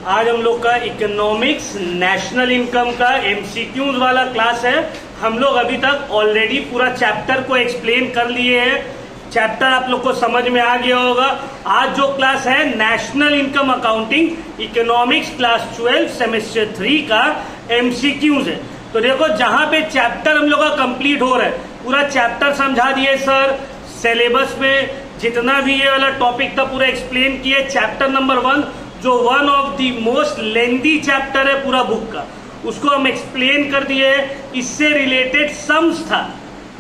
आज हम लोग का इकोनॉमिक्स नेशनल इनकम का एमसीक्यूज वाला क्लास है। हम लोग अभी तक ऑलरेडी पूरा चैप्टर को एक्सप्लेन कर लिए हैं। चैप्टर आप लोग को समझ में आ गया होगा। आज जो क्लास है national income accounting economics class 12 semester 3 का एमसीक्यूज है। तो देखो जहां पे चैप्टर हम लोग का कंप्लीट हो रहा है, पूरा चैप्टर समझा दिए सर। सिलेबस में जितना भी ये वाला टॉपिक था पूरा एक्सप्लेन किए। चैप्टर नंबर 1 जो one of the most lengthy chapter है पूरा बुक का, उसको हम एक्सप्लेन कर दिए। इससे रिलेटेड सम्स था,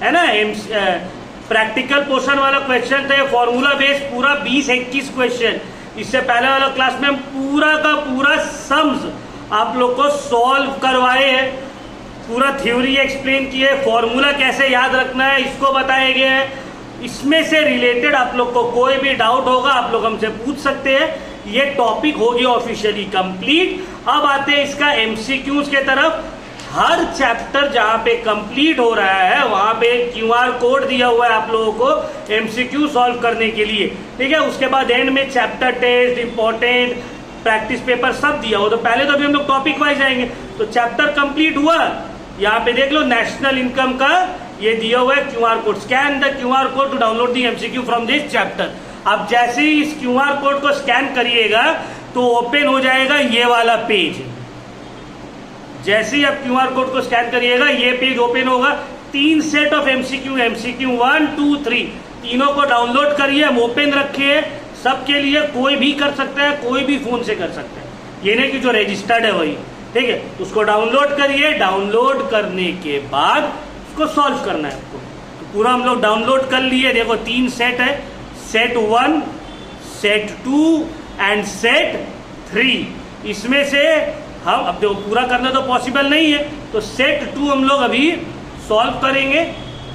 है ना, प्रैक्टिकल पोर्शन वाला क्वेश्चन था, फॉर्मूला बेस्ड पूरा 20-21 क्वेश्चन। इससे पहले वाला क्लास में हम पूरा का पूरा सम्स आप लोग को सॉल्व करवाए हैं, पूरा थ्योरी एक्सप्लेन किए, फॉर्मूला कैसे याद रखना है इसको बताए गए हैं। इसमें से रिलेटेड आप लोग को कोई भी डाउट होगा आप लोग हमसे पूछ सकते हैं। ये टॉपिक हो गया ऑफिशियली कंप्लीट। अब आते हैं इसका एमसीक्यूज के तरफ। हर चैप्टर जहां पे कंप्लीट हो रहा है वहां पे क्यूआर कोड दिया हुआ है आप लोगों को एमसीक्यू सॉल्व करने के लिए, ठीक है। उसके बाद एंड में chapter test, important practice paper सब दिया हो। तो पहले तो अभी हम लोग टॉपिक वाइज जाएंगे। तो चैप्टर कंप्लीट हुआ, यहाँ पे देख लो नेशनल इनकम का ये दिया हुआ है QR code. Scan the QR code to download the MCQ from this chapter. अब जैसे ही इस क्यूआर कोड को स्कैन करिएगा तो ओपन हो जाएगा ये वाला पेज। जैसे ही आप क्यूआर कोड को स्कैन करिएगा ये पेज ओपन होगा। 3 सेट ऑफ एमसीक्यू 1, 2, 3 तीनों को डाउनलोड करिए, हम ओपन रखिए। सबके लिए कोई भी कर सकता है, कोई भी फोन से कर सकता है, ये नहीं कि जो रजिस्टर्ड है वही, ठीक है। उसको डाउनलोड करिए। डाउनलोड करने के बाद उसको सॉल्व करना है आपको। तो पूरा हम लोग डाउनलोड कर लिए। देखो 3 सेट है, सेट 1, सेट 2 एंड सेट 3। इसमें से हम अब देखो पूरा करना तो पॉसिबल नहीं है, तो सेट 2 हम लोग अभी सॉल्व करेंगे,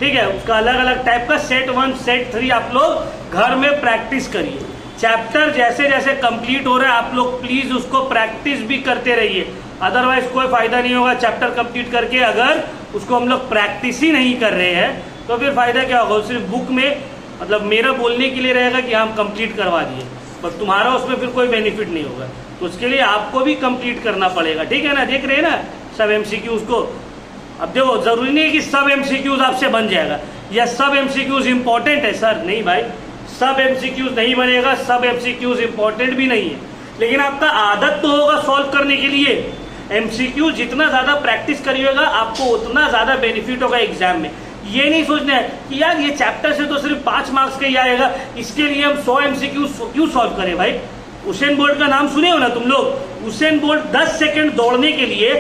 ठीक है। उसका अलग अलग टाइप का सेट 1, सेट 3 आप लोग घर में प्रैक्टिस करिए। चैप्टर जैसे जैसे कंप्लीट हो रहा है आप लोग प्लीज उसको प्रैक्टिस भी करते रहिए, अदरवाइज कोई फायदा नहीं होगा। चैप्टर कंप्लीट करके अगर उसको हम लोग प्रैक्टिस ही नहीं कर रहे हैं तो फिर फायदा क्या होगा। सिर्फ बुक में मतलब मेरा बोलने के लिए रहेगा कि हम कंप्लीट करवा दिए, पर तुम्हारा उसमें फिर कोई बेनिफिट नहीं होगा। तो उसके लिए आपको भी कंप्लीट करना पड़ेगा, ठीक है ना। देख रहे हैं ना सब एमसीक्यूज को। अब देखो जरूरी नहीं है कि सब एमसीक्यूज आपसे बन जाएगा या सब एमसीक्यूज इंपॉर्टेंट है। सर नहीं भाई, सब एमसीक्यूज नहीं बनेगा, सब एमसीक्यूज इंपॉर्टेंट भी नहीं है, लेकिन आपका आदत तो होगा सॉल्व करने के लिए। एमसीक्यू जितना ज्यादा प्रैक्टिस करिएगा आपको उतना ज्यादा बेनिफिट होगा एग्जाम में। ये नहीं सोचना है कि यार ये चैप्टर से तो सिर्फ 5 मार्क्स का ही आएगा, इसके लिए हम 100 एमसीक्यू क्यों सॉल्व करें। भाई उसेन बोल्ट का नाम सुने हो ना तुम लोग। उसेन बोल्ट 10 सेकंड दौड़ने के लिए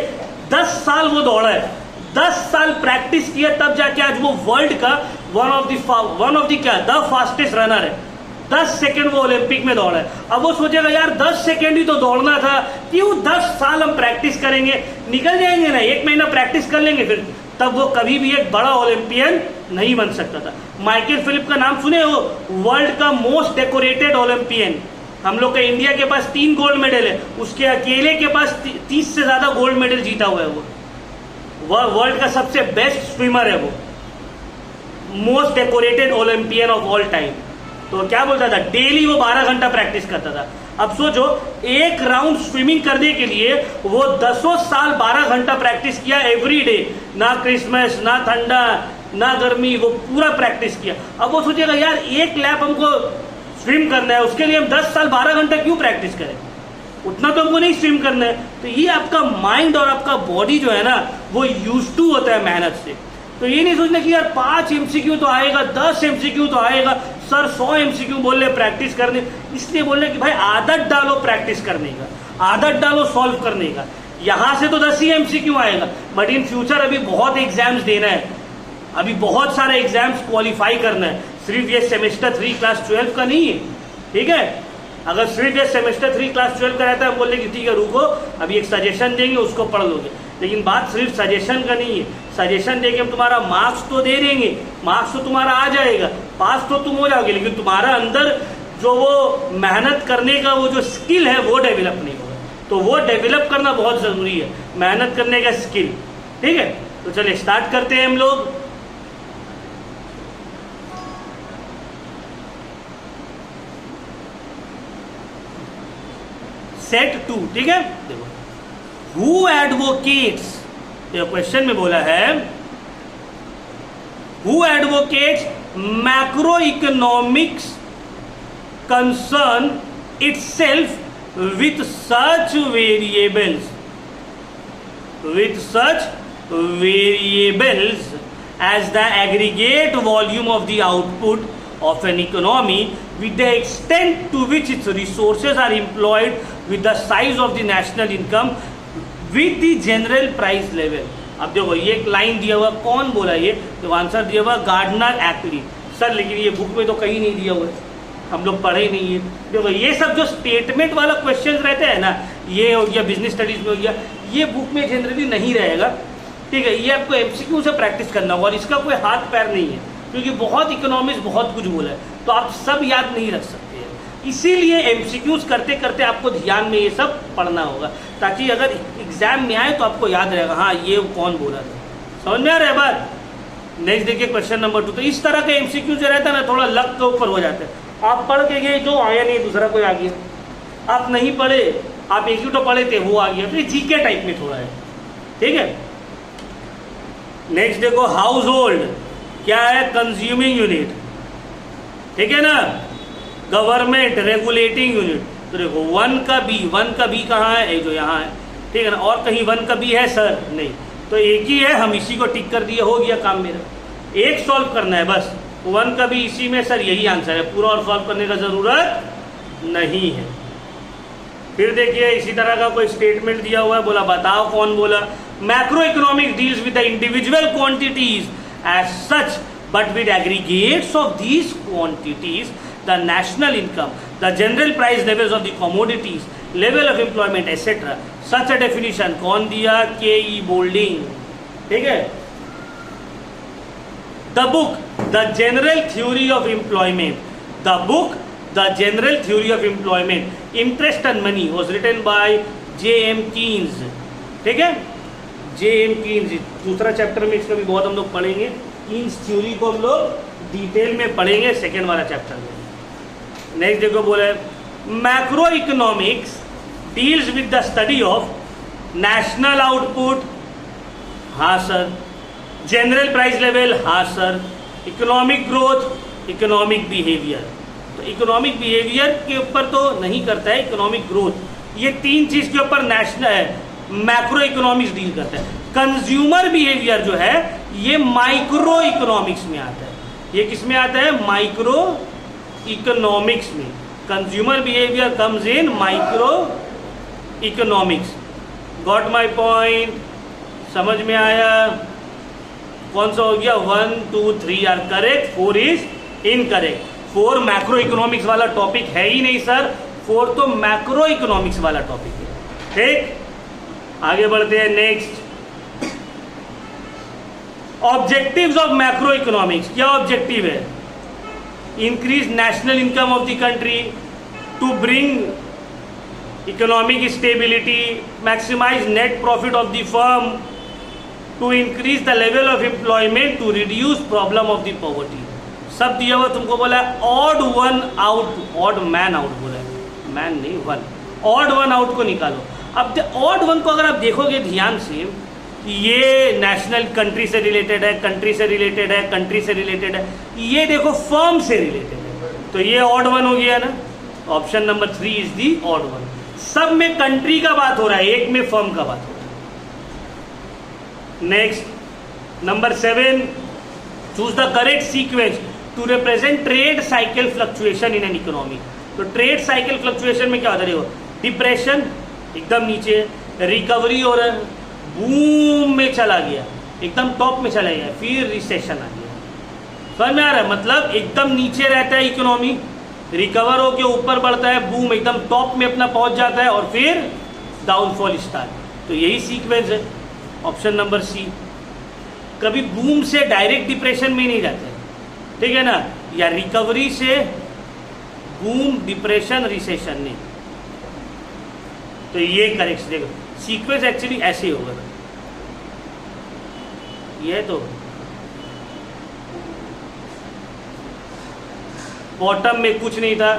10 साल वो दौड़ा है, 10 साल प्रैक्टिस किया, तब जाके आज वो वर्ल्ड का वन ऑफ द क्या द फास्टेस्ट रनर है। 10 सेकंड वो ओलंपिक में दौड़ा है। अब वो सोचेगा यार 10 सेकंड ही तो दौड़ना था, क्यों 10 साल हम प्रैक्टिस करेंगे। निकल जाएंगे ना, 1 महीना प्रैक्टिस कर लेंगे, फिर तब वो कभी भी एक बड़ा ओलंपियन नहीं बन सकता था। माइकल फिलिप का नाम सुने हो, वर्ल्ड का मोस्ट डेकोरेटेड ओलंपियन। हम लोग का इंडिया के पास 3 गोल्ड मेडल है, उसके अकेले के पास 30 से ज्यादा गोल्ड मेडल जीता हुआ है। वो वर्ल्ड का सबसे बेस्ट स्विमर है, वो most decorated Olympian of all time. तो क्या बोलता था, डेली वो 12 घंटा प्रैक्टिस करता था। अब सोचो एक राउंड स्विमिंग करने के लिए वो 10 साल 12 घंटा प्रैक्टिस किया एवरी डे। ना क्रिसमस, ना ठंडा, ना गर्मी, वो पूरा प्रैक्टिस किया। अब वो सोचेगा यार एक लैप हमको स्विम करना है, उसके लिए हम 10 साल 12 घंटा क्यों प्रैक्टिस करें, उतना तो हमको नहीं स्विम करना है। तो ये आपका माइंड और आपका बॉडी जो है ना वो यूज्ड टू होता है मेहनत से। तो ये नहीं सोचना कि यार 5 एमसीक्यू तो आएगा, 10 एमसीक्यू तो आएगा, सर 100 एमसीक्यू बोल रहे प्रैक्टिस करने। इसलिए बोल रहे कि भाई आदत डालो प्रैक्टिस करने का, आदत डालो सॉल्व करने का। यहां से तो 10 ही एमसीक्यू आएगा, बट इन फ्यूचर अभी बहुत एग्जाम्स देना है, अभी बहुत सारे एग्जाम्स क्वालिफाई करना है। सिर्फ ये सेमेस्टर 3 क्लास 12 का नहीं है, ठीक है। अगर सिर्फ ये सेमेस्टर 3 क्लास 12 का रहता है हम बोले कि ठीक है रुको अभी एक सजेशन देंगे उसको पढ़ लोगे, लेकिन बात सिर्फ सजेशन का नहीं है। सजेशन देके हम तुम्हारा मार्क्स तो दे देंगे, मार्क्स तो तुम्हारा आ जाएगा, पास तो तुम हो जाओगे, लेकिन तुम्हारा अंदर जो वो मेहनत करने का वो जो स्किल है वो डेवलप नहीं होगा। तो वो डेवलप करना बहुत जरूरी है, मेहनत करने का स्किल, ठीक है। तो चलिए स्टार्ट करते हैं हम लोग। सेट टू, ठीक है। देखो, हु एडवोकेट्स, क्वेश्चन में बोला है who advocates macro economics concern itself with such variables as the aggregate volume of the output of an economy, with the extent to which its resources are employed, with the size of the national income, with the general price level। अब देखो ये एक line दिया हुआ, कौन बोला ये? तो आंसर दिया हुआ गार्डनर एक्टली। सर लेकिन ये बुक में तो कहीं नहीं दिया हुआ है, हम लोग पढ़े ही नहीं है। देखो ये सब जो स्टेटमेंट वाला क्वेश्चन रहते हैं ना, ये हो गया बिजनेस स्टडीज में हो गया, ये बुक में जनरली नहीं रहेगा, ठीक है। ये आपको एमसीक्यू से प्रैक्टिस करना होगा और इसका कोई हाथ पैर नहीं है, क्योंकि बहुत इकोनॉमिक्स बहुत कुछ बोला है, तो आप सब याद नहीं रख सकते हैं। इसीलिए एमसीक्यूज करते करते आपको ध्यान में ये सब पढ़ना होगा, ताकि अगर एग्जाम में आए तो आपको याद रहेगा, हाँ ये कौन बोला था। समझ में आ रहा है बात? नेक्स्ट देखिए क्वेश्चन नंबर 2। तो इस तरह का एमसीक्यू जो रहता है ना, थोड़ा लक के ऊपर हो जाता है। आप पढ़ के गए, जो आया नहीं दूसरा कोई आ गया। आप नहीं पढ़े, आप एक ही तो पढ़े थे, वो आ गया। तो ये जीके टाइप में थोड़ा है, ठीक है। नेक्स्ट देखो, हाउस होल्ड क्या है? कंज्यूमिंग यूनिट, ठीक है ना। Government regulating unit. तो देखो वन का बी कहाँ है? जो यहाँ है, ठीक है ना। और कहीं वन का बी है सर? नहीं, तो एक ही है, हम इसी को टिक कर दिए, हो गया काम मेरा। एक सॉल्व करना है बस, वन का भी इसी में सर, यही आंसर है, पूरा और सॉल्व करने का जरूरत नहीं है। फिर देखिए इसी तरह का कोई स्टेटमेंट दिया हुआ है, बोला बताओ कौन बोला? Macro economics deals with the individual quantities as such, but with aggregates of these quantities, the national income, the general price levels of the commodities, level of employment etcetera. Such a definition कौन दिया? के.ई. Boulding, ठीक है। The book, The General Theory of Employment. The book, The General Theory of Employment, Interest and Money was written by J.M. Keynes, ठीक है। J.M. Keynes, दूसरा chapter में इसका भी बहुत हम लोग पढ़ेंगे। कीन्स थ्योरी को हम लोग डिटेल में पढ़ेंगे सेकेंड वाला चैप्टर में। नेक्स्ट देखो बोले, macro economics deals with the study of national output, हाँ सर। जनरल प्राइस लेवल, हाँ sir. Economic growth, economic behaviour. तो इकोनॉमिक बिहेवियर के ऊपर तो नहीं करता है, इकोनॉमिक ग्रोथ, ये तीन चीज के ऊपर नेशनल है मैक्रो इकोनॉमिक्स डील करता है। कंज्यूमर बिहेवियर जो है ये माइक्रो इकोनॉमिक्स में आता है। ये किस में आता है? माइक्रो इकोनॉमिक्स में। Consumer behaviour comes in micro economics. Got my point? समझ में आया? कौन सा हो गया? 1 2 3 are correct, 4 is incorrect. 4 macro economics वाला टॉपिक है ही नहीं सर, 4 तो मैक्रो इकोनॉमिक्स वाला टॉपिक है, ठीक। आगे बढ़ते हैं next. Objectives of macro economics, क्या ऑब्जेक्टिव है? Increase national income of the country, to bring economic stability, maximize net profit of the firm, to increase the level of employment, to reduce problem of the poverty. सब दिया हुआ, तुमको बोला odd one out, odd man out बोला है, man नहीं one, odd one out को निकालो। अब ऑड वन को अगर आप देखोगे ध्यान से, ये नेशनल कंट्री से रिलेटेड है, कंट्री से रिलेटेड है, कंट्री से रिलेटेड है, ये देखो फर्म से रिलेटेड है, तो ये ऑड वन हो गया ना। Option number 3 is the odd one. सब में कंट्री का बात हो रहा है, एक में फर्म का बात हो रहा है। Next number 7, choose the correct sequence to represent trade cycle fluctuation in an economy. तो ट्रेड साइकिल फ्लक्चुएशन में क्या होता है? देखो, डिप्रेशन एकदम नीचे, रिकवरी और बूम में चला गया, एकदम टॉप में चला गया, फिर रिसेशन आ गया। समझ में आ रहा है? मतलब एकदम नीचे रहता है इकोनॉमी, रिकवर होकर ऊपर बढ़ता है, बूम एकदम टॉप में अपना पहुंच जाता है, और फिर डाउनफॉल स्टार्ट। तो यही सीक्वेंस है। Option number C. कभी बूम से डायरेक्ट डिप्रेशन में नहीं जाते, ठीक है ना, या रिकवरी से बूम, डिप्रेशन, रिसेशन नहीं। तो ये करेक्ट, देखो सीक्वेंस एक्चुअली ऐसे होगा। ये तो बॉटम में कुछ नहीं था,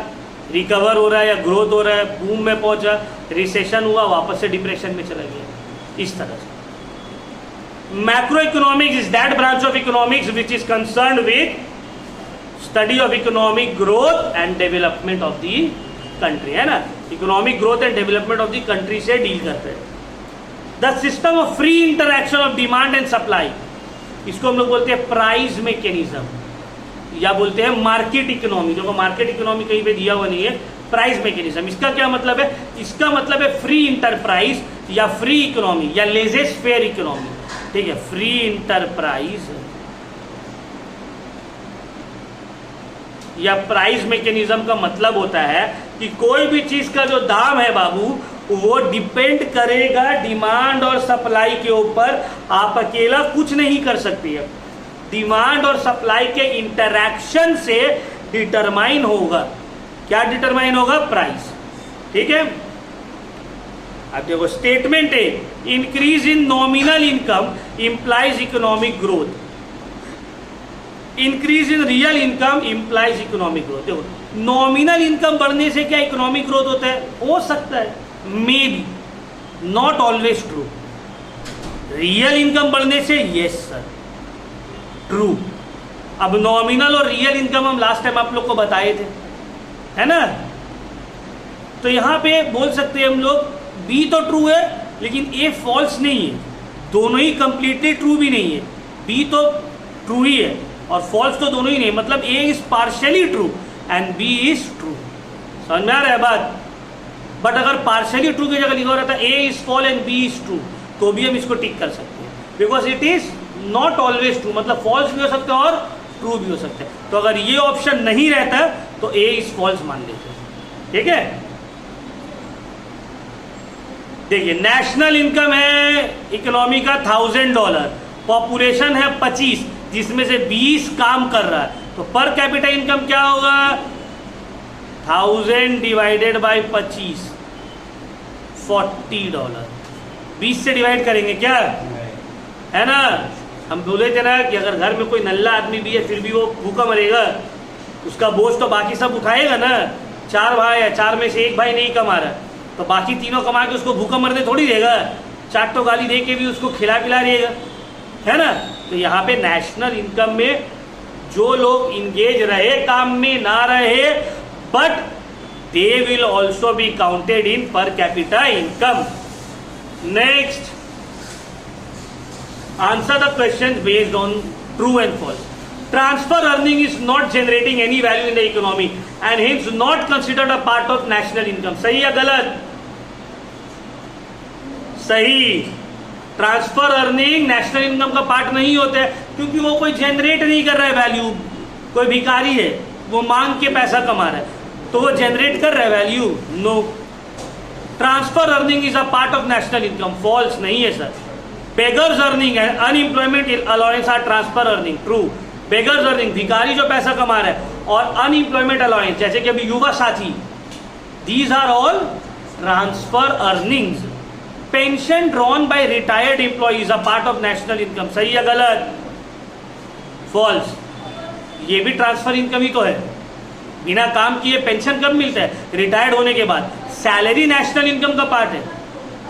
रिकवर हो रहा है या ग्रोथ हो रहा है, बूम में पहुंचा, रिसेशन हुआ, वापस से डिप्रेशन में चला गया, इस तरह से। Macro economics is that branch of economics which is concern with study of economic growth and development of the country, है ना। Economic growth and development of the country से डील करते हैं। The system of free interaction of demand and supply, इसको हम लोग बोलते हैं प्राइस मैकेनिज्म या बोलते हैं मार्केट इकोनॉमी। देखो मार्केट इकोनॉमी कहीं पे दिया हुआ नहीं है, प्राइस मैकेनिज्म। इसका क्या मतलब है? इसका मतलब है फ्री इंटरप्राइज या फ्री इकोनॉमी या लेजेस फेयर इकोनॉमी, ठीक है। फ्री इंटरप्राइज या प्राइस मैकेनिज्म का मतलब होता है कि कोई भी चीज का जो दाम है बाबू, वो डिपेंड करेगा डिमांड और सप्लाई के ऊपर। आप अकेला कुछ नहीं कर सकती है, डिमांड और सप्लाई के इंटरैक्शन से डिटरमाइन होगा। क्या डिटरमाइन होगा? प्राइस, ठीक है। अब देखो स्टेटमेंट है, increase in nominal income implies economic growth, increase in real income implies economic growth. देखो नॉमिनल इनकम बढ़ने से क्या इकोनॉमिक ग्रोथ होता है? हो सकता है, may be, not always true. Real income बढ़ने से यस सर, ट्रू। अब नॉमिनल और रियल इनकम हम लास्ट टाइम आप लोग को बताए थे, है ना। तो यहां पे बोल सकते हैं हम लोग बी तो ट्रू है लेकिन ए फॉल्स नहीं है, दोनों ही कंप्लीटली ट्रू भी नहीं है। बी तो ट्रू ही है और फॉल्स तो दोनों ही नहीं, मतलब A is partially true and B is true. समझ में आ रहा है बात? बट अगर पार्शियली ट्रू की जगह लिखा रहता A is false and B is true, तो भी हम इसको टिक कर सकते हैं, because it is not always true, मतलब फॉल्स भी हो सकता है और ट्रू भी हो सकता है। तो अगर ये ऑप्शन नहीं रहता तो ए इज फॉल्स मान लेते हैं, ठीक है। देखिए नेशनल इनकम है इकोनॉमी का $1000, पॉपुलेशन है 25, जिसमें से 20 काम कर रहा है, तो पर कैपिटा इनकम क्या होगा? 1000 डिवाइडेड बाई 25, $40। 20 से डिवाइड करेंगे क्या, है ना। हम बोले थे ना कि अगर घर में कोई नल्ला आदमी भी है फिर भी वो भूखा मरेगा, उसका बोझ तो बाकी सब उठाएगा ना। 4 भाई है, 4 में से एक भाई नहीं कमा रहा, तो बाकी तीनों कमा के उसको भूखा मरने थोड़ी देगा, चाटो गाली दे के भी उसको खिला पिला देगा, है ना। तो यहाँ पे नेशनल इनकम में जो लोग इंगेज रहे काम में ना रहे, but they will also be counted in per capita income. Next, answer the question based on true and false. Transfer earning is not generating any value in the economy and hence not considered a part of national income. सही या गलत? सही। Transfer earning national income का part नहीं होता है, क्योंकि वो कोई जनरेट नहीं कर रहा है वैल्यू। कोई भिखारी है, वो मांग के पैसा कमा रहा है, तो वो जनरेट कर रहा है value? No. Transfer earning is a part of national income. False नहीं है sir. Beggars earning and unemployment allowance are transfer earning. True. Beggars earning, भिखारी जो पैसा कमा रहा है, और अनएम्प्लॉयमेंट अलाउंस जैसे कि अभी युवा साथी, these are all transfer earnings. Pension drawn by retired employees a part of national income. सही या गलत? फॉल्स। ये भी ट्रांसफर इनकम ही तो है। बिना काम किए पेंशन कब मिलता है? रिटायर्ड होने के बाद। सैलरी नेशनल इनकम का पार्ट है,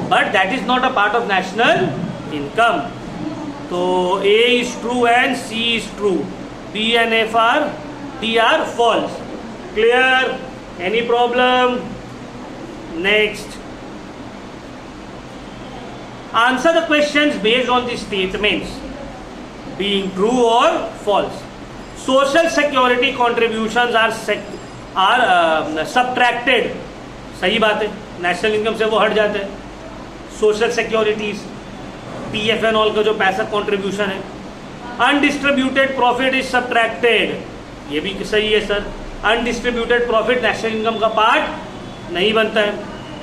but that is not a part of national income. तो A is true and C is true, B and F are D are false. Clear? Any problem? Next, answer the questions based on the statements being true or false. Social security contributions are subtracted. सही बात है, national income से वो हट जाते हैं। Social securities, PF and all का जो पैसा कंट्रीब्यूशन है। अनडिस्ट्रीब्यूटेड प्रॉफिट इज सब्ट्रैक्टेड, ये भी सही है sir. Undistributed profit national income का पार्ट नहीं बनता है।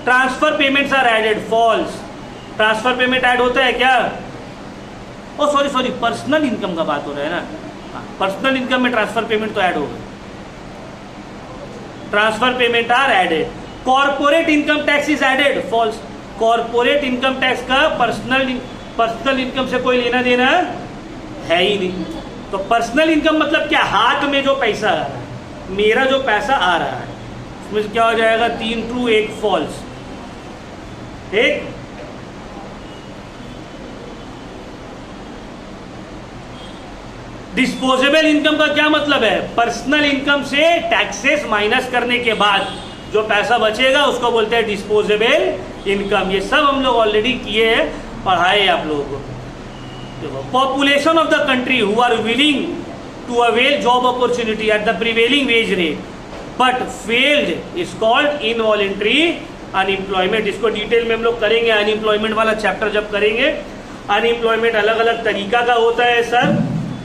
Transfer payments are added. False. Transfer payment add होता है क्या? ओ सॉरी, पर्सनल इनकम का बात हो रहा है ना। पर्सनल इनकम में ट्रांसफर पेमेंट तो ऐड होगा। Transfer payment are added. Corporate income tax is added. False. Corporate income tax का पर्सनल इनकम से कोई लेना देना है ही नहीं। तो पर्सनल इनकम मतलब क्या? हाथ में जो पैसा आ रहा है, मेरा जो पैसा आ रहा है, इसमें क्या हो जाएगा, 3 ट्रू 1 फॉल्स। ठीक, डिस्पोजेबल इनकम का क्या मतलब है, पर्सनल इनकम से टैक्सेस माइनस करने के बाद जो पैसा बचेगा उसको बोलते हैं डिस्पोजेबल इनकम। ये सब हम लोग ऑलरेडी किए हैं, पढ़ाए आप लोगों को। Population of the country who are willing to avail job opportunity at the prevailing wage rate but failed is called involuntary unemployment. इसको डिटेल में हम लोग करेंगे, अनएम्प्लॉयमेंट वाला चैप्टर जब करेंगे। अनएम्प्लॉयमेंट अलग अलग तरीका का होता है सर।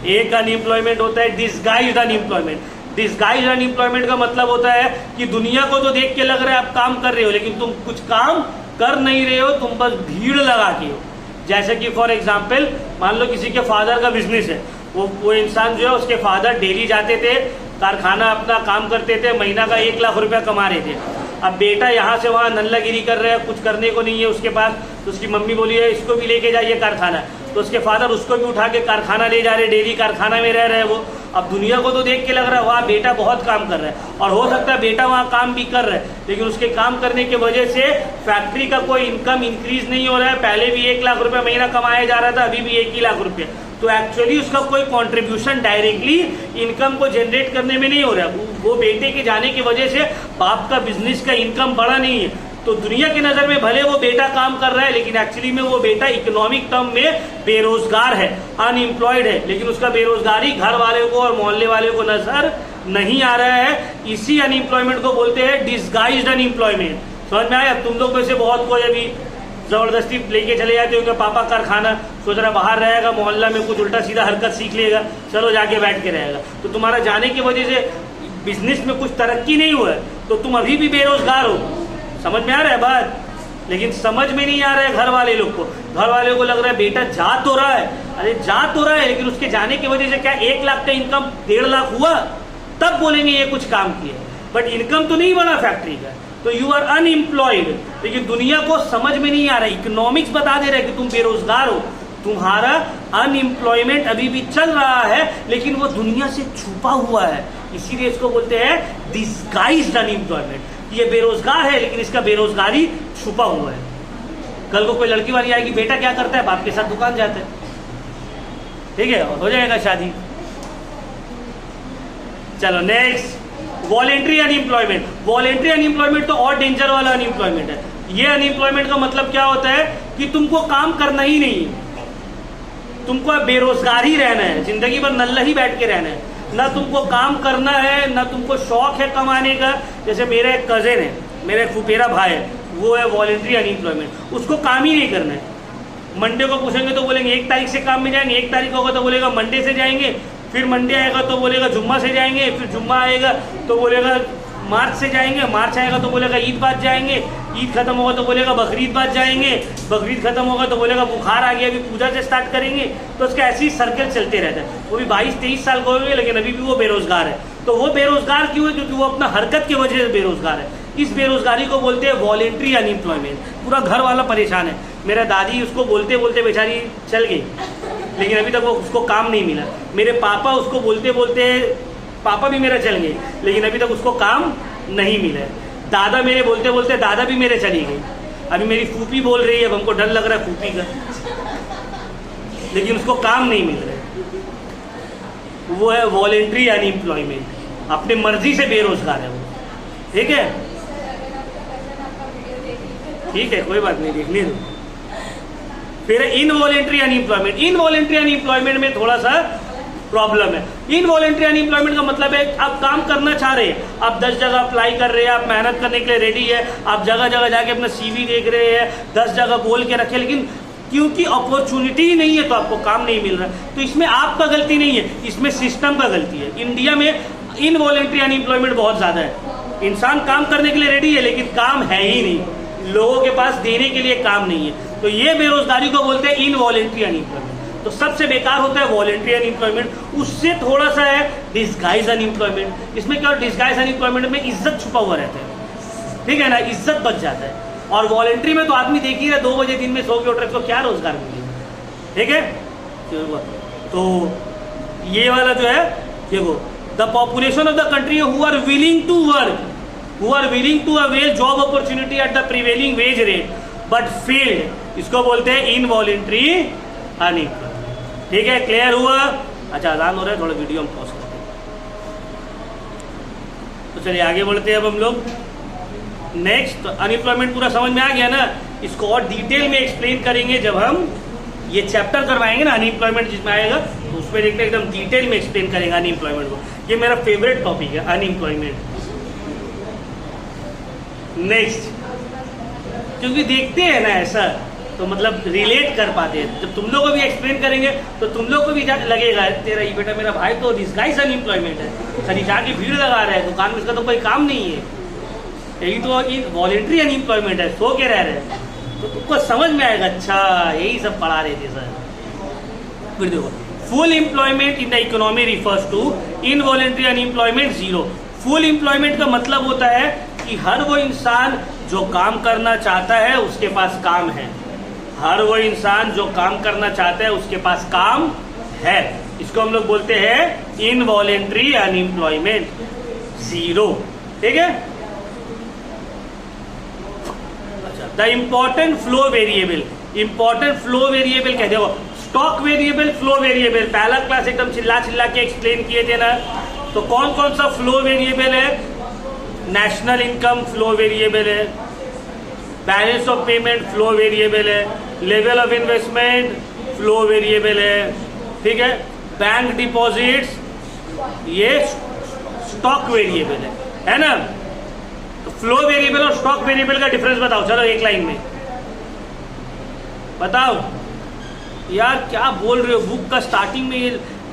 एक अनएम्प्लॉयमेंट होता है डिसगाइज्ड अनएम्प्लॉयमेंट। डिसगाइज्ड अनएम्प्लॉयमेंट का मतलब होता है कि दुनिया को तो देख के लग रहा है आप काम कर रहे हो, लेकिन तुम कुछ काम कर नहीं रहे हो, तुम बस भीड़ लगा के हो। जैसे कि फॉर एग्जाम्पल मान लो किसी के फादर का बिजनेस है, वो इंसान जो है उसके फादर डेली जाते थे कारखाना, अपना काम करते थे, महीना का 1 लाख रुपया कमा रहे थे। अब बेटा यहाँ से वहाँ नल्लागिरी कर रहे हैं, कुछ करने को नहीं है उसके पास, तो उसकी मम्मी बोली है इसको भी लेके जाइए कारखाना, तो उसके फादर उसको भी उठा के कारखाना ले जा रहे, डेली कारखाना में रह रहे हैं वो। अब दुनिया को तो देख के लग रहा है वहाँ बेटा बहुत काम कर रहा है, और हो सकता है बेटा वहाँ काम भी कर रहा है, लेकिन उसके काम करने की वजह से फैक्ट्री का कोई इनकम इंक्रीज नहीं हो रहा है। पहले भी 1 लाख रुपया महीना कमाया जा रहा था, अभी भी 1 ही लाख रुपया, तो एक्चुअली उसका कोई कंट्रीब्यूशन डायरेक्टली इनकम को जनरेट करने में नहीं हो रहा है। वो बेटे के जाने की वजह से बाप का बिजनेस का इनकम बढ़ा नहीं है, तो दुनिया की नजर में भले वो बेटा काम कर रहा है, लेकिन एक्चुअली में वो बेटा इकोनॉमिक टर्म में बेरोजगार है, अनएम्प्लॉयड है, लेकिन उसका बेरोजगारी घर वाले को और मोहल्ले वाले को नजर नहीं आ रहा है। इसी अनएम्प्लॉयमेंट को बोलते हैं डिसगाइज्ड अनएम्प्लॉयमेंट। समझ में आया? तुम लोग में से बहुत कोई अभी जबरदस्ती लेके चले जाते हो कि पापा कारखाना, सोच रहा बाहर रहेगा, मोहल्ला में कुछ उल्टा सीधा हरकत सीख लेगा, चलो जाके बैठ के रहेगा, तो तुम्हारा जाने की वजह से बिजनेस में कुछ तरक्की नहीं हुआ है, तो तुम अभी भी बेरोजगार हो। समझ में आ रहा है बात? लेकिन समझ में नहीं आ रहा है घर वाले लोग को। घर वाले को लग रहा है बेटा जा तो रहा है, अरे जा तो रहा है, लेकिन उसके जाने की वजह से क्या 1 लाख का इनकम 1.5 लाख हुआ, तब बोलेंगे ये कुछ काम किया, बट इनकम तो नहीं बना फैक्ट्री का, तो यू आर अनएम्प्लॉयड। लेकिन दुनिया को समझ में नहीं आ रहा, इकोनॉमिक्स बता दे रहे कि तुम बेरोजगार हो, तुम्हारा अनएम्प्लॉयमेंट अभी भी चल रहा है, लेकिन वो दुनिया से छुपा हुआ है, इसीलिए इसको बोलते हैं डिसगाइज्ड अनएम्प्लॉयमेंट। ये बेरोजगार है, लेकिन इसका बेरोजगारी छुपा हुआ है। कल को कोई लड़की वाली आएगी, बेटा क्या करता है, बाप के साथ दुकान जाता है, ठीक है, हो जाएगा शादी। चलो next, voluntary unemployment. Voluntary unemployment तो और डेंजर वाला अनएम्प्लॉयमेंट है। ये अनएम्प्लॉयमेंट का मतलब क्या होता है कि तुमको काम करना ही नहीं है, तुमको बेरोजगार ही रहना है, जिंदगी भर नल्ला ही बैठ के रहना है, ना तुमको काम करना है, ना तुमको शौक है कमाने का। जैसे मेरा एक कजिन है, मेरा एक फुफेरा भाई है, वो है वॉलेंट्री अनएम्प्लॉयमेंट, उसको काम ही नहीं करना है। मंडे को पूछेंगे तो बोलेंगे 1 तारीख से काम में जाएंगे, 1 तारीख होगा तो बोलेगा मंडे से जाएंगे, फिर मंडे आएगा तो बोलेगा जुम्मा से जाएंगे, फिर जुम्मा आएगा तो बोलेगा मार्च से जाएंगे, मार्च आएगा तो बोलेगा ईद बाद जाएंगे, ईद खत्म होगा तो बोलेगा बकरीद बाद जाएंगे, बकरीद खत्म होगा तो बोलेगा बुखार आ गया अभी पूजा से स्टार्ट करेंगे। तो उसका ऐसे ही सर्कल चलते रहता है। वो भी 22-23 साल का हो गए, लेकिन अभी भी वो बेरोजगार है। तो वो बेरोजगार क्यों है? क्योंकि वो अपना हरकत की वजह से बेरोजगार है। इस बेरोजगारी को बोलते हैं वॉलेंट्री अनएम्प्लॉयमेंट। पूरा घर वाला परेशान है। मेरा दादी उसको बोलते बोलते बेचारी चल गई, लेकिन अभी तक वो उसको काम नहीं मिला। मेरे पापा उसको बोलते बोलते, पापा भी मेरा चल गए, लेकिन अभी तक उसको काम नहीं मिला है। दादा मेरे बोलते बोलते दादा भी मेरे चली गई। अभी मेरी फूफी बोल रही है, अब हमको डर लग रहा है फूफी का, लेकिन उसको काम नहीं मिल रहा है। वो है वॉलेंट्री अनएम्प्लॉयमेंट, अपने मर्जी से बेरोजगार है वो। ठीक है, ठीक है, कोई बात नहीं, देखने दो। फिर इनवॉलेंट्री अनएम्प्लॉयमेंट। इनवॉलेंट्री अनएम्प्लॉयमेंट में थोड़ा सा प्रॉब्लम है। इनवॉलेंट्री अनएम्प्लॉयमेंट का मतलब है आप काम करना चाह रहे हैं, आप 10 जगह अप्लाई कर रहे हैं, आप मेहनत करने के लिए रेडी है, आप जगह जगह जाके अपना CV देख रहे हैं, 10 जगह बोल के रखे, लेकिन क्योंकि अपॉर्चुनिटी ही नहीं है तो आपको काम नहीं मिल रहा। तो इसमें आपका गलती नहीं है, इसमें सिस्टम का गलती है। इंडिया में इनवॉलेंट्री अनएम्प्लॉयमेंट बहुत ज्यादा है। इंसान काम करने के लिए रेडी है, लेकिन काम है ही नहीं, लोगों के पास देने के लिए काम नहीं है। तो ये बेरोजगारी को बोलते हैं इनवॉलेंट्री अनएम्प्लॉयमेंट। तो सबसे बेकार होता है वॉलेंट्री अनएम्प्लॉयमेंट। उससे थोड़ा सा है डिसगाइज अनएम्प्लॉयमेंट। इसमें क्या, डिसगाइज अनएम्प्लॉयमेंट में इज्जत छुपा हुआ रहता है, ठीक है ना, इज्जत बच जाता है। और वॉलेंट्री में तो आदमी देख ही रहा, 2 बजे दिन में सो के उठ रहे, तो क्या रोजगार मिलेगा, ठीक है। तो ये वाला जो है, देखो, the population of the country who are willing to work who are willing to avail job opportunity at the prevailing wage rate but failed, इसको बोलते हैं इनवॉलेंट्री अनएम्प्लॉयमेंट। ठीक है, क्लियर हुआ? अच्छा, अजान हो रहा है, थोड़ा वीडियो हम पॉज करते हैं। तो चलिए आगे बढ़ते हैं अब हम लोग। नेक्स्ट, अनएम्प्लॉयमेंट पूरा समझ में आ गया ना? इसको और डिटेल में एक्सप्लेन करेंगे जब हम ये चैप्टर करवाएंगे ना, अनएम्प्लॉयमेंट जिसमें आएगा, तो उसमें देखते एकदम डिटेल में एक्सप्लेन करेंगे अनएम्प्लॉयमेंट को। ये मेरा फेवरेट टॉपिक है, अनएम्प्लॉयमेंट। नेक्स्ट, क्योंकि देखते हैं ना ऐसा, तो मतलब रिलेट कर पाते हैं। जब तुम लोग को भी एक्सप्लेन करेंगे तो तुम लोग को भी लगेगा तेरा ये बेटा, मेरा भाई तो दिस गाइस अनएम्प्लॉयमेंट है, शनिचार की भीड़ लगा रहा है दुकान में, इसका तो कोई काम नहीं है, यही तो वॉलेंट्री अनएम्प्लॉयमेंट है, सो के रह रहे हैं। तो तुमको समझ में आएगा, अच्छा यही सब पढ़ा रहे थे सर। फिर देखो, full employment in the economy refers to involuntary unemployment zero. Full employment का मतलब होता है कि हर वो इंसान जो काम करना चाहता है उसके पास काम है, हर वो इंसान जो काम करना चाहता है उसके पास काम है, इसको हम लोग बोलते हैं इनवॉलेंट्री अनएम्प्लॉयमेंट जीरो। ठीक है, the important flow variable, important flow variable कहते हो, स्टॉक वेरिएबल, फ्लो वेरिएबल, पहला क्लास एकदम चिल्ला चिल्ला के एक्सप्लेन किए थे ना। तो कौन कौन सा फ्लो वेरिएबल है? नेशनल इनकम फ्लो वेरिएबल है, balance of payment flow variable है, level of investment flow variable है, ठीक है, बैंक डिपॉजिट्स ये स्टॉक वेरिएबल है ना। तो फ्लो वेरिएबल और स्टॉक वेरिएबल का डिफरेंस बताओ, चलो एक लाइन में बताओ। यार क्या बोल रहे हो, बुक का स्टार्टिंग में ये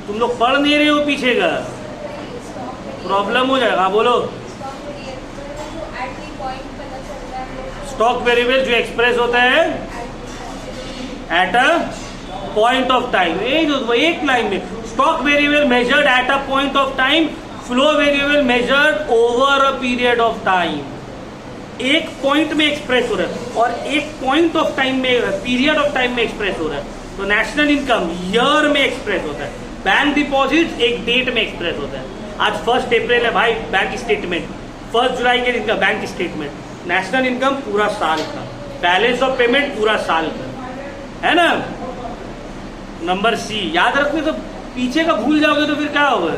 तुम लोग पढ़ नहीं रहे हो, पीछे का प्रॉब्लम हो जाएगा। बोलो, स्टॉक वेरिएबल जो एक्सप्रेस होता है at a point of time, एक लाइन में, stock variable measured at a point of time, flow variable measured over a period of time. एक पॉइंट में एक्सप्रेस हो रहा है और एक पॉइंट ऑफ टाइम में, पीरियड ऑफ टाइम में एक्सप्रेस हो रहा है। तो नेशनल इनकम ईयर में एक्सप्रेस होता है, बैंक डिपॉजिट एक डेट में एक्सप्रेस होता है। आज 1 अप्रैल है भाई, बैंक स्टेटमेंट, 1 जुलाई के दिन का बैंक स्टेटमेंट, नेशनल इनकम पूरा साल का, बैलेंस ऑफ पेमेंट पूरा साल का, है ना। नंबर सी याद रखने, तो पीछे का भूल जाओगे तो फिर क्या होगा।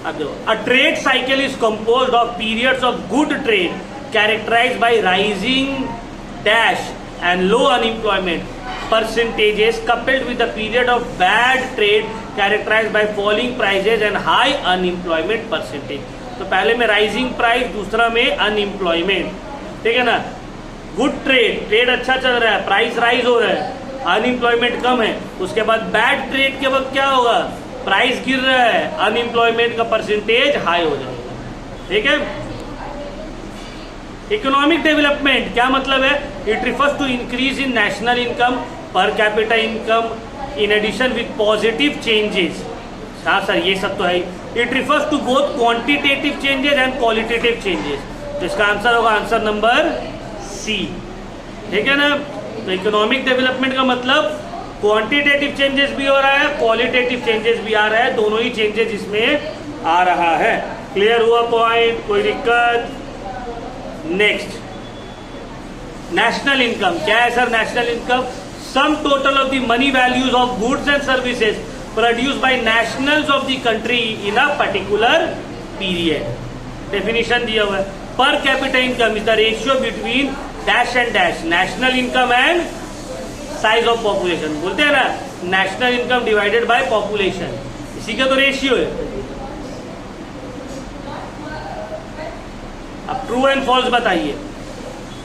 अब देखो, a trade cycle is composed of periods of good trade characterised by rising dash and low unemployment percentages coupled with the period of bad trade characterized by falling prices and high unemployment percentage। तो पहले में rising price, दूसरा में unemployment, ठीक है ना। Good trade, trade अच्छा चल रहा है, प्राइस राइज हो रहा है, अनएम्प्लॉयमेंट कम है। उसके बाद बैड ट्रेड के वक्त क्या होगा, प्राइस गिर रहा है, अनएम्प्लॉयमेंट का परसेंटेज हाई हो जाएगा। ठीक है, इकोनॉमिक डेवलपमेंट क्या मतलब है? It refers to increase in national income, per capita income in addition with positive changes. हाँ सर, ये सब तो है। It refers to both quantitative changes and qualitative changes. तो इसका आंसर होगा आंसर नंबर सी, ठीक है ना। तो इकोनॉमिक डेवलपमेंट का मतलब क्वांटिटेटिव चेंजेस भी हो रहा है, क्वालिटेटिव चेंजेस भी आ रहा है, दोनों ही चेंजेस इसमें आ रहा है। क्लियर हुआ पॉइंट, कोई दिक्कत? नेक्स्ट, नेशनल इनकम क्या है sir? National income sum total of the money values of goods and services produce by nationals of the country in a particular period. Definition दिया हुआ है, पर capita income is the ratio between dash and dash, national income and size of population. बोलते हैं ना, national income divided by population, इसी का तो रेशियो है। अब ट्रू एंड फॉल्स बताइए।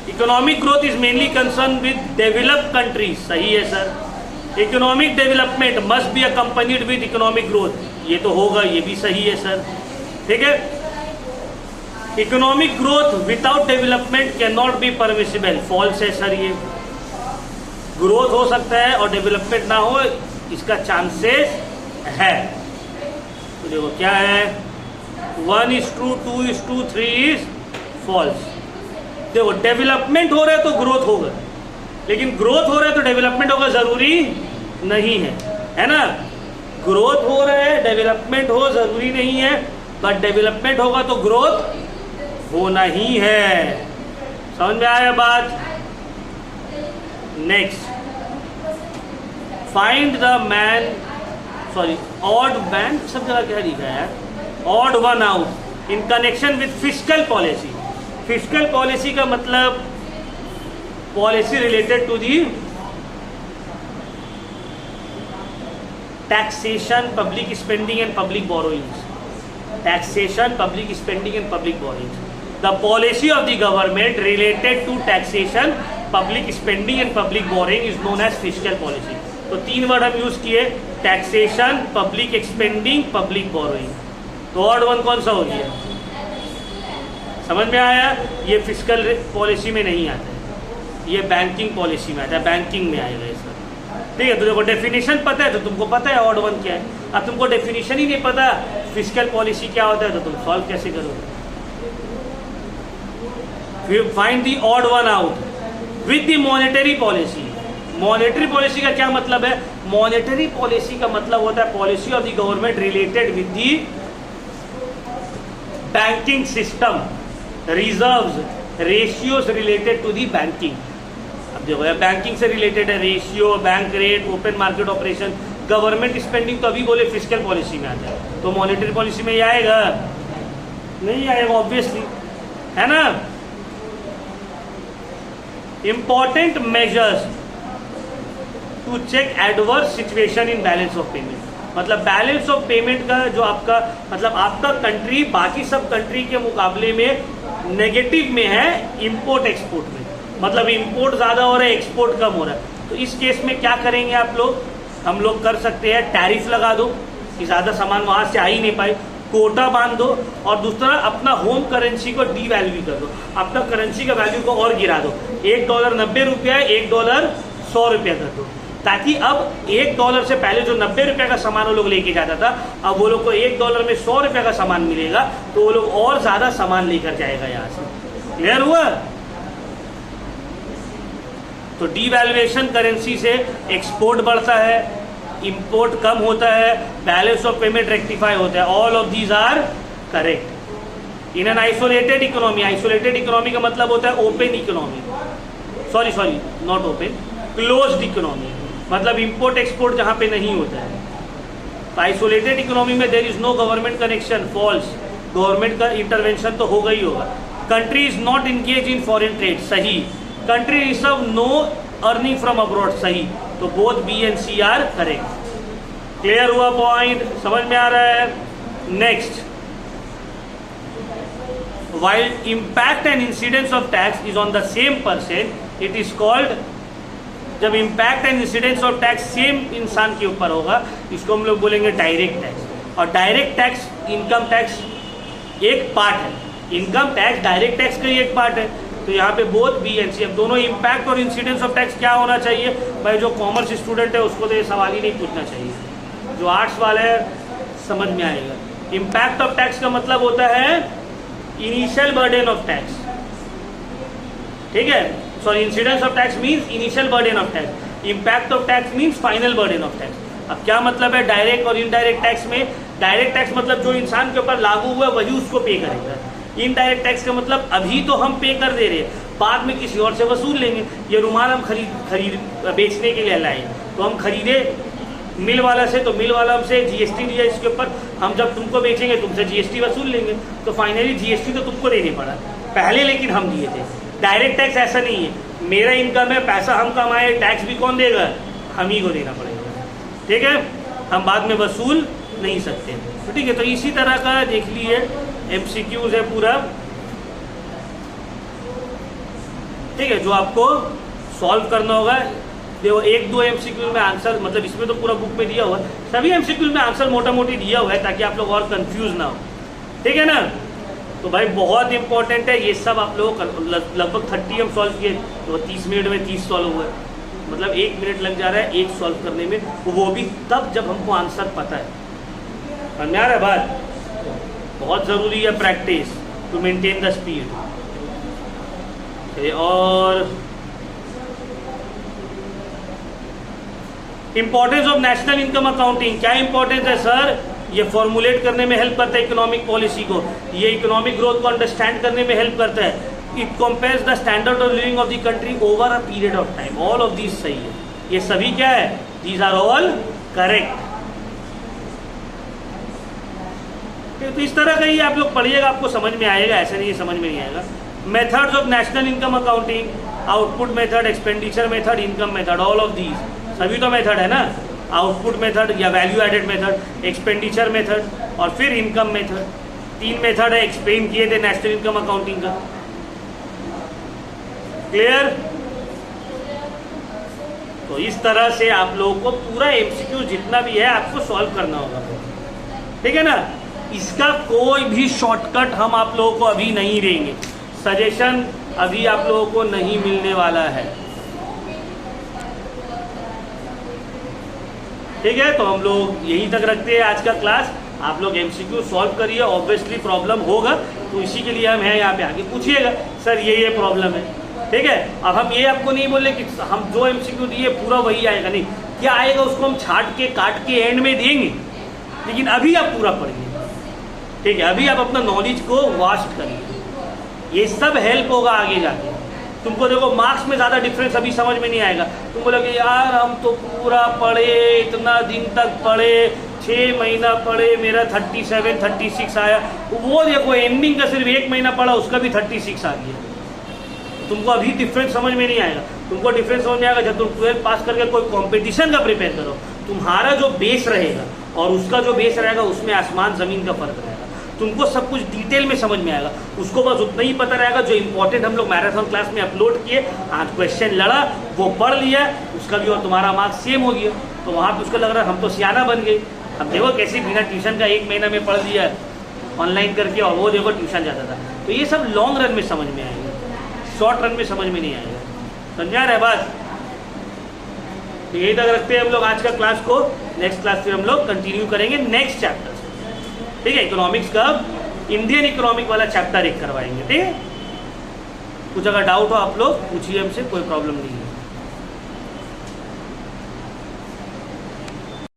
Economic growth is mainly concern with developed countries, सही है sir. Economic development must be accompanied with economic growth, ये तो होगा, ये भी सही है सर, ठीक है। Economic growth without development can not be permissible, false है सर। ये ग्रोथ हो सकता है और डेवलपमेंट ना हो, इसका चांसेस है। तो देखो क्या है, 1 is true, 2 is true, 3 is false। देखो डेवलपमेंट हो रहा है तो ग्रोथ होगा, लेकिन ग्रोथ हो रहा है तो डेवलपमेंट होगा जरूरी नहीं है, है ना। ग्रोथ हो रहा है, डेवलपमेंट हो जरूरी नहीं है, बट डेवलपमेंट होगा तो ग्रोथ होना ही है। समझ में आया बात? Next, find the man, sorry odd man, सब जगह क्या लिखा है, odd one out in connection with fiscal policy. Fiscal policy का मतलब policy related to the taxation, public spending and public borrowings. Taxation, public spending and public borrowings. The policy of the government related to taxation, public spending and public borrowing is known as fiscal policy. तो तीन word हम use किए, taxation, public spending, public borrowing. तो odd one कौन सा हो गया? समझ में आया? ये फिस्कल पॉलिसी में नहीं आता है, ये बैंकिंग पॉलिसी में आता है, बैंकिंग में आएगा इसका। ठीक है, तो देखो डेफिनेशन पता है तो तुमको पता है ऑड वन क्या है। अब तुमको डेफिनेशन ही नहीं पता फिस्कल पॉलिसी क्या होता है तो तुम सॉल्व कैसे करोगे? Find the odd one out with the monetary policy. Monetary policy का क्या मतलब है? मॉनेटरी पॉलिसी का मतलब होता है policy of the government related with the banking system, reserves, ratios related to the banking. अब देखो बैंकिंग से रिलेटेड है, ratio, bank rate, open market operation, government spending, तो अभी बोले फिस्कल पॉलिसी में आता है, तो मॉनेटरी पॉलिसी में ये आएगा? नहीं आएगा ऑब्वियसली, है ना। Important measures to check adverse situation in balance of payment. मतलब बैलेंस ऑफ पेमेंट का जो आपका मतलब आपका कंट्री बाकी सब कंट्री के मुकाबले में नेगेटिव में है इंपोर्ट एक्सपोर्ट में, मतलब इंपोर्ट ज़्यादा हो रहा है, एक्सपोर्ट कम हो रहा है। तो इस केस में क्या करेंगे आप लोग? हम लोग कर सकते हैं टैरिफ लगा दो कि ज़्यादा सामान वहाँ से आ ही नहीं पाए, कोटा बांध दो, और दूसरा अपना होम करेंसी को डीवैल्यू कर दो, अपना करेंसी का वैल्यू को और गिरा दो। $1 90 रुपया, $1 100 रुपया कर दो, ताकि अब $1 से पहले जो 90 रुपये का सामान वो लोग लेके जाता था, अब वो लोग को $1 में 100 रुपये का सामान मिलेगा, तो वो लोग और ज़्यादा सामान लेकर जाएगा यहाँ से। क्लियर हुआ? तो डीवैल्यूएशन करेंसी से एक्सपोर्ट बढ़ता है, इंपोर्ट कम होता है, बैलेंस ऑफ पेमेंट रेक्टिफाई होता है। All of these are correct in an isolated economy. Isolated economy का मतलब होता है open economy, sorry not open, closed economy, मतलब इंपोर्ट एक्सपोर्ट जहां पे नहीं होता है। तो आइसोलेटेड इकोनॉमी में there is no government connection, false, government का इंटरवेंशन तो होगा ही होगा। Country is not engage in foreign trade, सही। Country receive no earning from abroad, सही। तो both B and C R correct. Clear हुआ पॉइंट? समझ में आ रहा है? Next, while impact and incidence of tax is on the same person, it is called, जब impact and incidence of tax same इंसान के ऊपर होगा, इसको हम लोग बोलेंगे डायरेक्ट टैक्स। और डायरेक्ट टैक्स इनकम टैक्स एक पार्ट है, इनकम टैक्स डायरेक्ट टैक्स का ही एक पार्ट है। तो यहाँ पे बोथ बी एंड सी, अब दोनों इम्पैक्ट और इंसिडेंस ऑफ टैक्स क्या होना चाहिए भाई? जो कॉमर्स स्टूडेंट है उसको तो ये सवाल ही नहीं पूछना चाहिए, जो आर्ट्स वाला है समझ में आएगा। इम्पैक्ट ऑफ टैक्स का मतलब होता है इनिशियल बर्डन ऑफ टैक्स, ठीक है। Sorry, incidence of tax means initial burden of tax, impact of tax means final burden of tax. अब क्या मतलब है डायरेक्ट और इनडायरेक्ट टैक्स में? डायरेक्ट टैक्स मतलब जो इंसान के ऊपर लागू हुआ है वही उसको पे करेगा। इनडायरेक्ट टैक्स का मतलब अभी तो हम पे कर दे रहे हैं, बाद में किसी और से वसूल लेंगे। ये रुमाल हम खरीद बेचने के लिए लाए, तो हम खरीदे मिल वाला से, तो मिल वाला हमसे जीएसटी दिया इसके ऊपर, हम जब तुमको बेचेंगे तुमसे जीएसटी वसूल लेंगे, तो फाइनली जीएसटी तो तुमको देनी पड़ा पहले, लेकिन हम दिए थे। डायरेक्ट टैक्स ऐसा नहीं है, मेरा इनकम है, पैसा हम कमाए, टैक्स भी कौन देगा? हम ही को देना पड़ेगा, ठीक है, हम बाद में वसूल नहीं सकते। तो ठीक है, तो इसी तरह का देख लीजिए एमसीक्यूज है पूरा, ठीक है, जो आपको सॉल्व करना होगा। देखो 1-2 एमसीक्यू में आंसर, मतलब इसमें तो पूरा बुक में दिया हुआ है, सभी एमसीक्यू में आंसर मोटा मोटी दिया हुआ है ताकि आप लोग और कंफ्यूज ना हो, ठीक है ना। तो भाई बहुत इंपॉर्टेंट है ये सब, आप लोग लगभग 30 हम सॉल्व किए, तो 30 मिनट में 30 सॉल्व हुआ है, मतलब 1 मिनट लग जा रहा है एक सॉल्व करने में, वो भी तब जब हमको आंसर पता है। समझ में आ रहा है बात? बहुत ज़रूरी है practice to maintain the speed. और importance of national income accounting, क्या इंपॉर्टेंस है सर? ये फॉर्मुलेट करने में हेल्प करता है इकोनॉमिक पॉलिसी को, ये इकोनॉमिक ग्रोथ को अंडरस्टैंड करने में हेल्प करता है। It compares the standard of living of the country over a period of time. All of these सही है, ये सभी क्या है? These are all correct. तो इस तरह का ही आप लोग पढ़िएगा, आपको समझ में आएगा, ऐसा नहीं समझ में नहीं आएगा। Methods of national income accounting, output method, expenditure method, income method, all of these सभी तो मेथड है ना। आउटपुट मेथड या value added method, expenditure method और फिर इनकम मेथड, 3 मेथड है, एक्सप्लेन किए थे नेशनल इनकम अकाउंटिंग का। क्लियर? तो इस तरह से आप लोगों को पूरा एमसीक्यू जितना भी है आपको सॉल्व करना होगा, ठीक है ना। इसका कोई भी शॉर्टकट हम आप लोगों को अभी नहीं देंगे, सजेशन अभी आप लोगों को नहीं मिलने वाला है, ठीक है। तो हम लोग यहीं तक रखते हैं आज का क्लास। आप लोग एमसीक्यू सॉल्व करिए, ऑब्वियसली प्रॉब्लम होगा तो इसी के लिए हम हैं यहाँ पे, आगे पूछिएगा सर ये प्रॉब्लम है, ठीक है। अब हम ये आपको नहीं बोले कि हम जो एमसीक्यू दिए पूरा वही आएगा, नहीं, क्या आएगा उसको हम छाट के काट के एंड में देंगे, लेकिन अभी आप पूरा पढ़िए, ठीक है। अभी आप अपना नॉलेज को वास्ट करिए, ये सब हेल्प होगा आगे जाके। तुमको देखो मार्क्स में ज़्यादा डिफरेंस अभी समझ में नहीं आएगा। तुम बोलोगे यार हम तो पूरा पढ़े, इतना दिन तक पढ़े, 6 महीना पढ़े, मेरा 37 36 आया। वो देखो एंडिंग का सिर्फ 1 महीना पढ़ा, उसका भी 36 आ गया। तुमको अभी डिफरेंस समझ में नहीं आएगा। तुमको डिफरेंस समझ में आएगा जब तुम 12 पास करके कोई कंपटीशन का प्रिपेयर करो। तुम्हारा जो बेस रहेगा और उसका जो बेस रहेगा उसमें आसमान ज़मीन का फर्क रहेगा। तुमको सब कुछ डिटेल में समझ में आएगा। उसको बस उतना ही पता रहेगा जो इंपॉर्टेंट हम लोग मैराथन क्लास में अपलोड किए, आज क्वेश्चन लड़ा, वो पढ़ लिया, उसका भी और तुम्हारा मार्क्स सेम हो गया। तो वहाँ पे उसको लग रहा है हम तो सियाना बन गए। अब देखो कैसे बिना ट्यूशन का 1 महीना में पढ़ लिया ऑनलाइन करके, और वो देखो ट्यूशन जाता था। तो ये सब लॉन्ग रन में समझ में आएगा, शॉर्ट रन में समझ में नहीं आएगा। समझा रहे बात? तो यही तक रखते हैं हम लोग आज का क्लास को। नेक्स्ट क्लास फिर हम लोग कंटिन्यू करेंगे नेक्स्ट चैप्टर से, ठीक है। इकोनॉमिक्स का इंडियन इकोनॉमिक वाला चैप्टर 1 करवाएंगे, ठीक है। कुछ अगर डाउट हो आप लोग पूछिए हमसे, कोई प्रॉब्लम नहीं है।